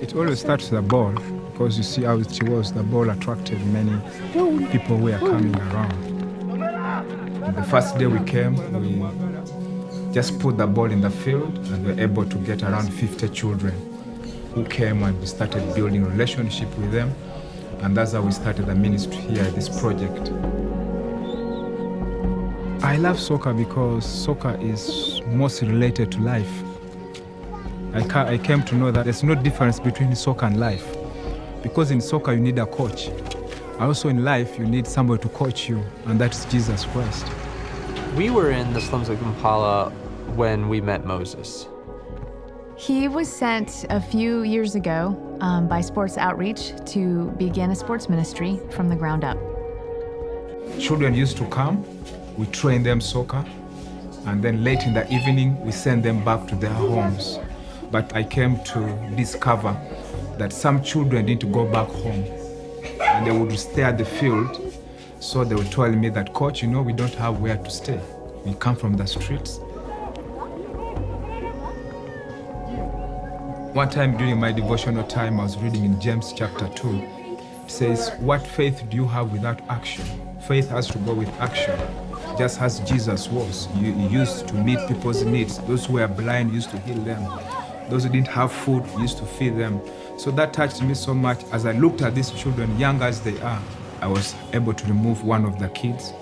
It always starts with the ball, because you see how it was. The ball attracted many people who were coming around. The first day we came, we just put the ball in the field and we were able to get around 50 children who came, and we started building a relationship with them. And that's how we started the ministry here, this project. I love soccer because soccer is mostly related to life. I came to know that there's no difference between soccer and life. Because in soccer you need a coach. Also in life you need somebody to coach you, and that's Jesus Christ. We were in the slums of Kampala when we met Moses. He was sent a few years ago by Sports Outreach to begin a sports ministry from the ground up. Children used to come, we train them soccer, and then late in the evening we send them back to their homes. But I came to discover that some children need to go back home, and they would stay at the field. So they would tell me that, Coach, you know, we don't have where to stay. We come from the streets. One time during my devotional time, I was reading in James chapter 2. It says, what faith do you have without action? Faith has to go with action, just as Jesus was. He used to meet people's needs. Those who were blind used to heal them. Those who didn't have food used to feed them. So that touched me so much. As I looked at these children, young as they are, I was able to remove one of the kids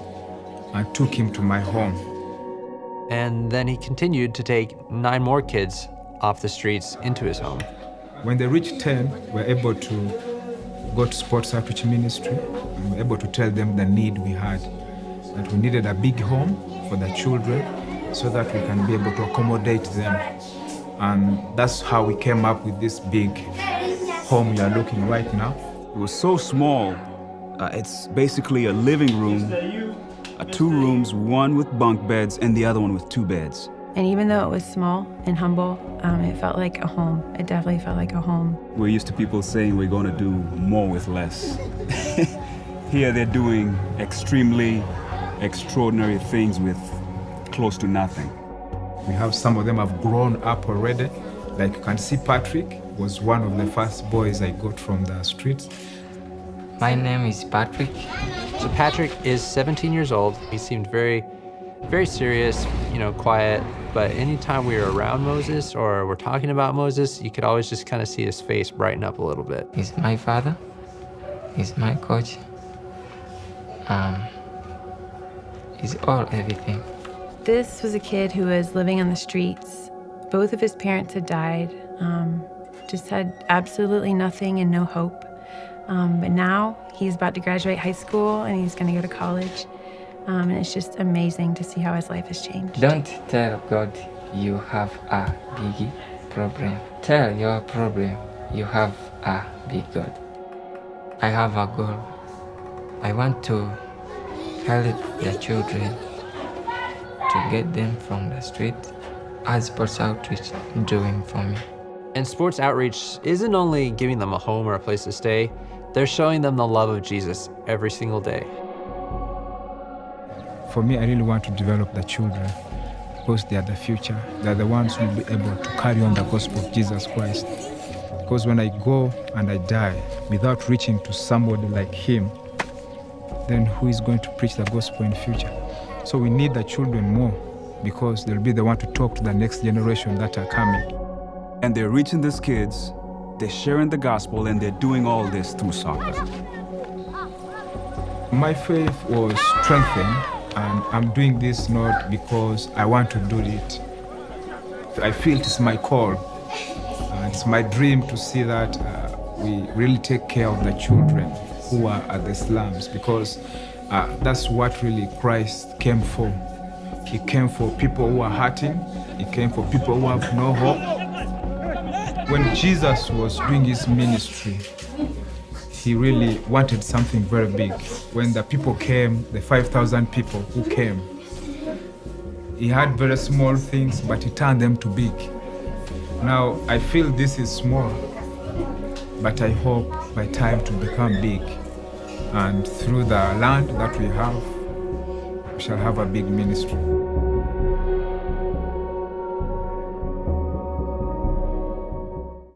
and took him to my home. And then he continued to take 9 more kids off the streets into his home. When they reached 10, we were able to go to Sports Outreach Ministry, and we were able to tell them the need we had, that we needed a big home for the children so that we can be able to accommodate them. And that's how we came up with this big home you are looking right now. It was so small. It's basically a living room, 2 rooms, one with bunk beds and the other one with 2 beds. And even though it was small and humble, it felt like a home. It definitely felt like a home. We're used to people saying we're going to do more with less. Here they're doing extremely extraordinary things with close to nothing. We have some of them have grown up already. Like you can see, Patrick was one of the first boys I got from the streets. My name is Patrick. So Patrick is 17 years old. He seemed very serious, quiet. But anytime we were around Moses or we're talking about Moses, you could always just kind of see his face brighten up a little bit. He's my father. He's my coach. He's everything. This was a kid who was living on the streets. Both of his parents had died, just had absolutely nothing and no hope. But now he's about to graduate high school and he's going to go to college. And it's just amazing to see how his life has changed. Don't tell God you have a big problem. Tell your problem you have a big God. I have a goal. I want to help the children to get them from the street, as Sports Outreach doing for me. And Sports Outreach isn't only giving them a home or a place to stay, they're showing them the love of Jesus every single day. For me, I really want to develop the children because they are the future. They are the ones who will be able to carry on the gospel of Jesus Christ. Because when I go and I die without reaching to somebody like him, then who is going to preach the gospel in the future? So we need the children more because they'll be the one to talk to the next generation that are coming. And they're reaching these kids, they're sharing the gospel, and they're doing all this through soccer. My faith was strengthened, and I'm doing this not because I want to do it. I feel it's my call. It's my dream to see that we really take care of the children who are at the slums, because that's what really Christ came for. He came for people who are hurting. He came for people who have no hope. When Jesus was doing his ministry, he really wanted something very big. When the people came, the 5,000 people who came, he had very small things, but he turned them to big. Now, I feel this is small, but I hope by time to become big. And through the land that we have, we shall have a big ministry.